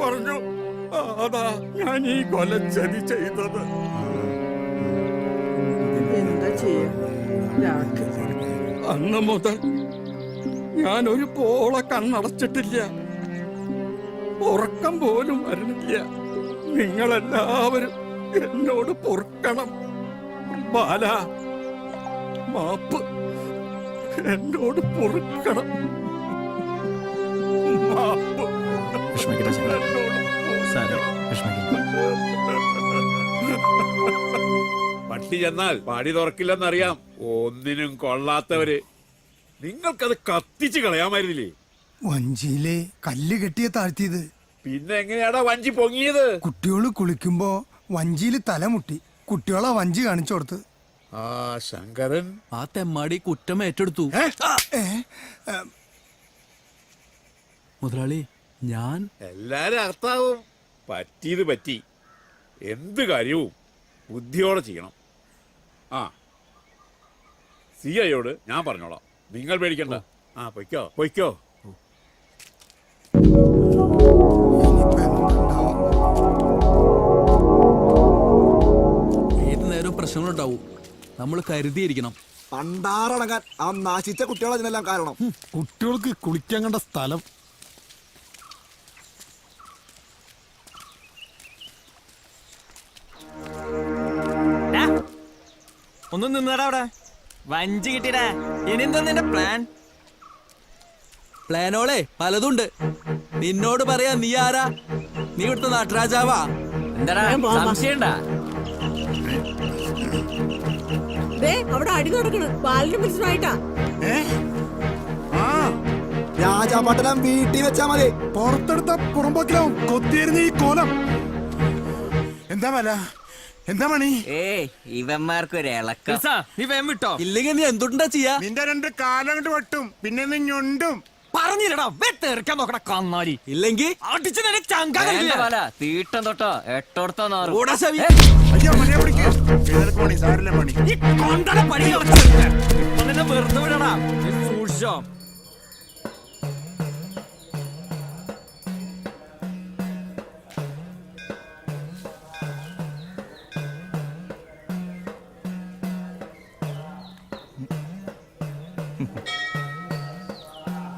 പറഞ്ഞു. അതാ ഞാൻ ഈ കൊലച്ചതി ചെയ്തത്. എന്താ ചെയ്യാ? അന്ന് മുതൽ ഞാൻ ഒരു പോള കണ്ണടച്ചിട്ടില്ല. ഉറക്കം പോലും വരുന്നില്ല. നിങ്ങളെല്ലാവരും എന്നോട് പൊറുക്കണം. ബാല, മാപ്പ്, എന്നോട് പൊറുക്കണം. മാപ്പ്. പട്ടി ചെന്നാൽ പാടി തുറക്കില്ലെന്നറിയാം. ഒന്നിനും കൊള്ളാത്തവര്. നിങ്ങൾക്കത് കത്തിച്ച് കളയാമായിരുന്നില്ലേ? വഞ്ചിയിലെ കല്ല് കെട്ടിയ താഴ്ത്തിയത്. പിന്നെ എങ്ങനെയാടാ വഞ്ചി പൊങ്ങിയത്? കുട്ടികള് കുളിക്കുമ്പോ വഞ്ചിയില് തലമുട്ടി. കുട്ടികളെ വഞ്ചി കാണിച്ചു കൊടുത്ത്. ആ ശങ്കരൻ ആ തെമ്മാടി കുറ്റം ഏറ്റെടുത്തു. മുതലാളി, ഞാൻ എല്ലാരും അർത്ഥാവും. പറ്റിയത് പറ്റി. എന്ത് കാര്യവും ബുദ്ധിയോടെ ചെയ്യണം. ആ സിഐയോട് ഞാൻ പറഞ്ഞോളാം. നിങ്ങൾ പേടിക്കണ്ട. ആ പൊയ്ക്കോ പൊയ്ക്കോ. ഏത് നേരവും പ്രശ്നങ്ങളുണ്ടാവും. നമ്മൾ കരുതിയിരിക്കണം. പണ്ടാറടങ്ങാൻ ആ നാശിച്ച കുട്ടികളതിനെല്ലാം കാരണം. കുട്ടികൾക്ക് കുളിക്കാൻ കണ്ട സ്ഥലം. ഒന്നും നിന്നടാ അവിടെ. വഞ്ചി കിട്ടിടാ. ഇനി എന്താ നിന്റെ പ്ലാൻ? പ്ലാനോളെ പലതുണ്ട്. നിന്നോട് പറയാ, നീ ആരാ? നീ ഇവിടുത്തെ നാട്ടുരാജാവാ. എന്താടാ സംശയണ്ടാ? അവിടെ അടി നടക്കണ്. പാലിന് പ്രശ്നമായിട്ടാ. രാജാപാട്ടനം വീട്ടിൽ വെച്ചാ മതി. പുറത്തെടുത്ത പുറമ്പോക്കിലാവും കൊത്തിയിരുന്ന ഈ കോലം. എന്താ മല? എന്താ മണി? ഇവന്മാർക്കൊരു ഇളക്കം. നീ വേം വിട്ടോ. ഇല്ലെങ്കിൽ നീ എന്തുണ്ടാ ചെയ്യാ? നിന്റെ രണ്ട് കാലം കൊണ്ട് വെട്ടും, പിന്നെ നീ ഞൊണ്ടും. പറഞ്ഞില്ലടാ വെത്തെറിക്കാൻ നോക്കണ കന്നാലി. ഇല്ലെങ്കിൽ അടിച്ചു തീട്ടം തൊട്ടോ എട്ടോടത്തോ വെറുതെ വിടടാ. സൂക്ഷിച്ചോ.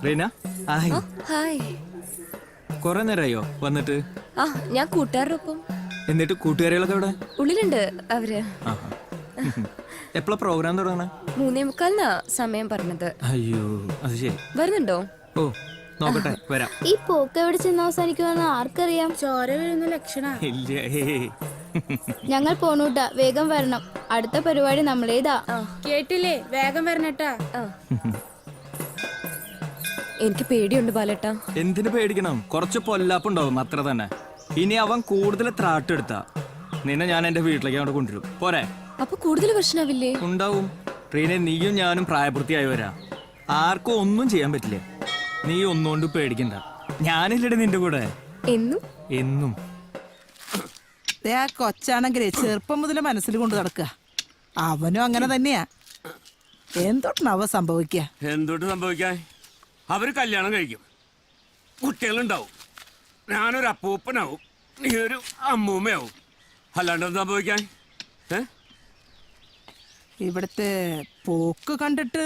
റീന, ഹായ്. കൊറേ നേരമായോ വന്നിട്ട്? ആ, ഞാൻ കൂട്ടുകാരോടൊപ്പം. എന്നിട്ട് കൂട്ടുകാരികളൊക്കെ ഇവിടെ ഉള്ളിലുണ്ട് അവര്. എപ്പോഴാ പ്രോഗ്രാം തുടങ്ങണേ? 3:45 സമയം പറഞ്ഞത്. അയ്യോ, അത് ശരി. വരുന്നുണ്ടോ? ഓ, നോക്കട്ടെ, വരാം. ഈ പോക്ക് എവിടെ ചെന്ന് അവസാനിക്കുമെന്ന് ആർക്കറിയാം? ചോര വീഴുന്ന ലക്ഷണ. ഇല്ല. ഞങ്ങൾ പോണൂട്ടാ, വേഗം വരണം. അടുത്ത പരിപാടി നമ്മളേതാ. കേട്ടില്ലേ? വേഗം വരണട്ടാ. എനിക്ക് പേടിയുണ്ട് ബാലേട്ടാ. എന്തിനു പേടിക്കണം? കുറച്ച് പൊല്ലാപ്പുണ്ടാവും, അത്ര തന്നെ. ഇനി അവൻ കൂടുതൽ ത്രാട്ടെടുത്ത നിന്നെ ഞാൻ എന്റെ വീട്ടിലേക്ക് അവിടെ കൊണ്ടുവരും. പോരെ? അപ്പൊ കൂടുതൽ പ്രശ്നമാവില്ലേ? ഉണ്ടാവും. ട്രെയിനെ നീയും ഞാനും പ്രായപൂർത്തിയായവരാ. ആർക്കും ഒന്നും ചെയ്യാൻ പറ്റില്ല. നീ ഒന്നുകൊണ്ട് പേടിക്കണ്ട. ഞാനില്ലടെ നിന്റെ കൂടെ എന്നും എന്നും. ആ കൊച്ചാണെങ്കിലേ ചെറുപ്പം മുതൽ മനസ്സിൽ കൊണ്ട് നടക്കുക. അവനും അങ്ങനെ തന്നെയാ. എന്തൊട്ടാവ സംഭവിക്കുക? എന്തൊട്ട് സംഭവിക്കാൻ? അവര് കല്യാണം കഴിക്കും, കുട്ടികളുണ്ടാവും, ഞാനൊരു അപ്പൂപ്പനാവും, നീ ഒരു അമ്മൂമ്മയാവും. അല്ലാണ്ട് സംഭവിക്കാൻ? ഇവിടുത്തെ പോക്ക് കണ്ടിട്ട്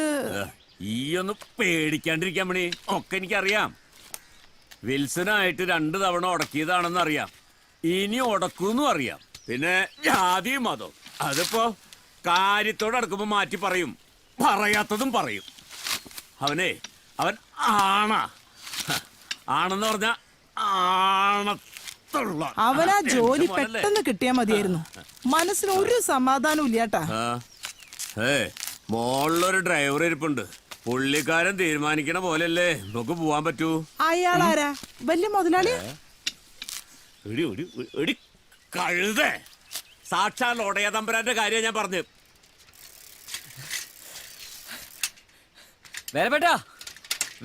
ഈ ഒന്ന് പേടിക്കാണ്ടിരിക്കാൻ മണി. ഒക്കെ എനിക്കറിയാം. വിൽസനായിട്ട് 2 തവണ ഉടക്കിയതാണെന്ന് അറിയാം. ഇനി ഉടക്കൂന്നും അറിയാം. പിന്നെ ജാതിയും മതവും അതിപ്പോ കാര്യത്തോടെ അടുക്കുമ്പോ മാറ്റി പറയും, പറയാത്തതും പറയും. അവൻ ആണെന്ന് പറഞ്ഞ ആണത്തുള്ള. അവനാ ജോലി പെട്ടെന്ന് കിട്ടിയാ മതിയായിരുന്നു. മനസ്സിന് ഒരു സമാധാനം ഇല്ലാട്ടാ. മോളിലൊരു ഡ്രൈവർ ഇരിപ്പുണ്ട്. പുള്ളിക്കാരൻ തീരുമാനിക്കണ പോലെയല്ലേ നമുക്ക് പോവാൻ പറ്റൂ. അയാളാരാ? വലിയ മുതലാളി? കഴുതേ, സാക്ഷാൽ ഒടയ തമ്പുരാന്റെ കാര്യം ഞാൻ പറഞ്ഞു.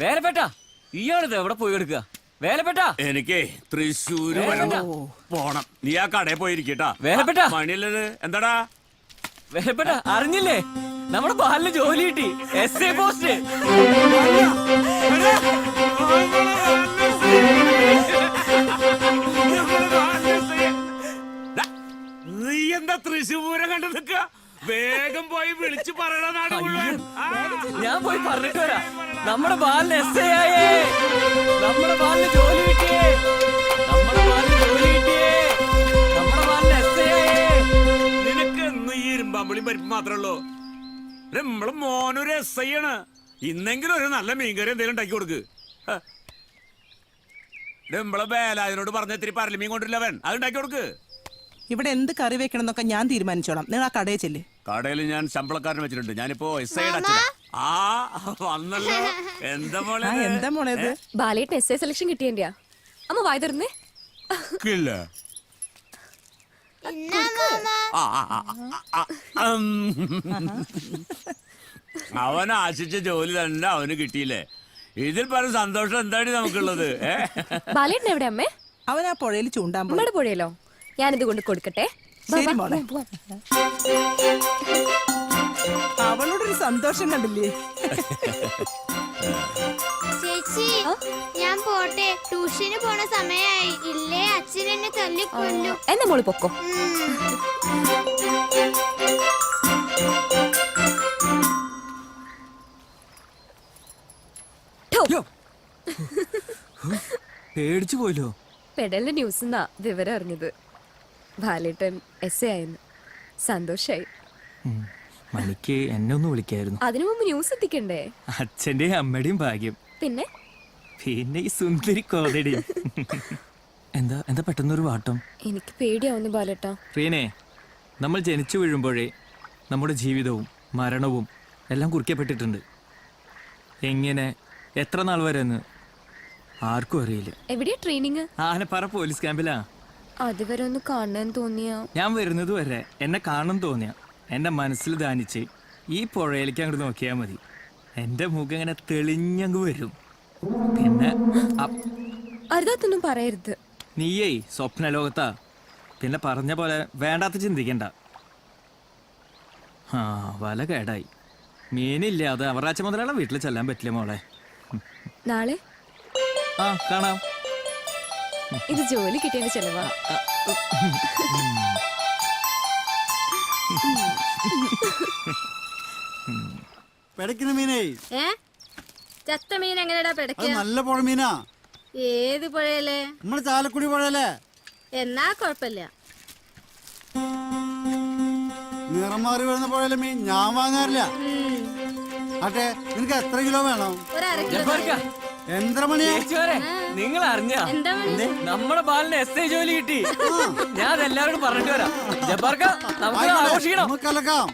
വേലപ്പെട്ട ഇയാളിത് എവിടെ പോയി എടുക്കുക? വേലപ്പെട്ട, എനിക്ക് തൃശ്ശൂര് പോണം. നീ ആ കടയിൽ പോയിരിക്കട്ടാ. വേലപ്പെട്ട, മണിയല്ലത് എന്താടാ? വേലപ്പെട്ട, അറിഞ്ഞില്ലേ നമ്മുടെ ബാലിന് ജോലി കിട്ടി, SA പോസ്റ്റ്. തൃശ്ശൂരം കണ്ടു നിക്ക. വേഗം പോയി വിളിച്ചു പറയണ നാട് മുഴുവൻ. ആ. ഞാൻ പോയി പറഞ്ഞിട്ട് വരാം. നമ്മുടെ ബാലിന് എസ് ഐ ആയേ, നമ്മുടെ ബാലിന് ജോലി കിട്ടിയേ, നമ്മുടെ ബാലിന് ജോലി കിട്ടിയേ, നമ്മുടെ ബാലിന് എസ് ഐ ആയേ. നിനക്ക് എന്നും ഈ ഇരുമ്പാമ്പുളിയും പരിപ്പ് മാത്രമേ ഉള്ളൂ. നമ്മളെ മോനൊരു എസ് ഐ ആണ്. ഇന്നെങ്കിലും ഒരു നല്ല മീൻകറി എന്തെങ്കിലും ഉണ്ടാക്കി കൊടുക്ക്. നമ്മളെ ബേലാതിനോട് പറഞ്ഞ ഇത്തിരി പരലിമീൻ കൊണ്ടില്ലവൻ, അത് ഉണ്ടാക്കി കൊടുക്ക്. ഇവിടെ എന്ത് കറി വെക്കണം എന്നൊക്കെ ഞാൻ തീരുമാനിച്ചോളാം. നിങ്ങൾ ആ കടയിൽ ചെല്ലേ. കടയിൽ ഞാൻ ശമ്പളക്കാരനെ വെച്ചിട്ടുണ്ട്. ഞാനിപ്പോ എസ് ഐയുടെ അച്ഛനാ. ആ വന്നല്ലോ. എന്താ മോളെ ഇത്? എന്താ മോളേത്? ബാലേട്ടൻ എസ് എ സെലക്ഷൻ കിട്ടിയ അമ്മ വായി തരുന്നേ. ഇല്ല. ആ, ആ, ആ, ആ, ആ, അവൻ ആശിച്ച ജോലി തന്നെ അവന് കിട്ടിയില്ലേ? ഇതിൽ പല സന്തോഷം എന്താണ് നമുക്കുള്ളത്? ബാലേട്ടൻ എവിടെ അമ്മേ? അവൻ ആ പുഴയിൽ ചൂണ്ടാൻ പോയി. നമ്മുടെ പുഴയിലോ? ഞാനിത് കൊണ്ട് കൊടുക്കട്ടെ. ശരി മോളെ. അവളോടൊരു സന്തോഷം കണ്ടില്ലേ? ചേച്ചി ഞാൻ പോട്ടെ, ട്യൂഷന് പോണ സമയായി. ഇല്ലേ അച്ഛൻ എന്നെ തല്ലിക്കൊല്ലു. എന്നാ മോള് പൊക്കോ. പേടിച്ചു പോയല്ലോ. പെടലിന്റെ ന്യൂസ് എന്നാ വിവരം അറിഞ്ഞത്. ബാലേട്ടൻ എസ് എ ആയെന്ന്. സന്തോഷായി. മണിക്ക് എന്നെ ഒന്ന് വിളിക്കായിരുന്നു. അതിനു മുമ്പ് ന്യൂസ് എത്തിക്കണ്ടേ? അച്ഛന്റെയും അമ്മയുടെയും ഭാഗ്യം. പിന്നെ പിന്നെ ഈ സുന്ദരി കോതടി. എന്താ എന്താ പെട്ടെന്നൊരു വാട്ടം? എനിക്ക് പേടിയാവുന്നു ബാലേട്ടാ. റീനെ, നമ്മൾ ജനിച്ചു വീഴുമ്പോഴേ നമ്മുടെ ജീവിതവും മരണവും എല്ലാം കുറിക്കപ്പെട്ടിട്ടുണ്ട്. എങ്ങനെ, എത്ര നാൾ വരെ എന്ന് ആർക്കും അറിയില്ല. എവിടെയാ ട്രെയിനിങ്? ആനപ്പാറ പോലീസ് ക്യാമ്പിലാ. അതുവരെ ഒന്ന് കാണാൻ തോന്നിയ. ഞാൻ വരുന്നത് വരെ എന്നെ കാണണം തോന്നിയ എൻ്റെ മനസ്സിൽ ധാനിച്ച് ഈ പുഴയിലേക്ക് അങ്ങോട്ട് നോക്കിയാൽ മതി. എൻ്റെ മുഖം ഇങ്ങനെ തെളിഞ്ഞങ്ങ് വരും. പിന്നെ അരുതാത്തൊന്നും പറയരുത്. നീയേ സ്വപ്നലോകത്താ. പിന്നെ പറഞ്ഞ പോലെ വേണ്ടാത്ത ചിന്തിക്കണ്ട. ആ വല കേടായി. മീനില്ലാതെ അവറാച്ച മുതലുള്ള വീട്ടിൽ ചെല്ലാൻ പറ്റില്ല മോളെ. നാളെ ആ കാണാം. ഇത് ജോലി കിട്ടിയതിന്റെ ചെലവാ. പിടയ്ക്കുന്ന മീനേ. ചത്ത മീൻ എങ്ങനെയാ അത് പിടയ്ക്ക? നല്ല പുഴ മീനാ. ഏത് പുഴയല്ലേ? നമ്മുടെ ചാലക്കുടി പുഴയല്ലേ? എന്നാ കൊഴപ്പില്ല. നിറം മാറി വരുന്ന പുഴയിലെ മീൻ ഞാൻ വാങ്ങാറില്ല. ആട്ടെ, നിനക്ക് എത്ര കിലോ വേണം? എന്തരമണിയാ? നിങ്ങൾ അറിഞ്ഞ എന്താ നമ്മുടെ ബാലിന് എസ് ഐ ജോലി കിട്ടി. ഞാൻ എല്ലാവരോടും പറഞ്ഞിട്ട് വരാം. ജബ്ബാർക്ക, നമുക്ക് ആഘോഷിക്കണം. നമുക്ക് കലക്കാം.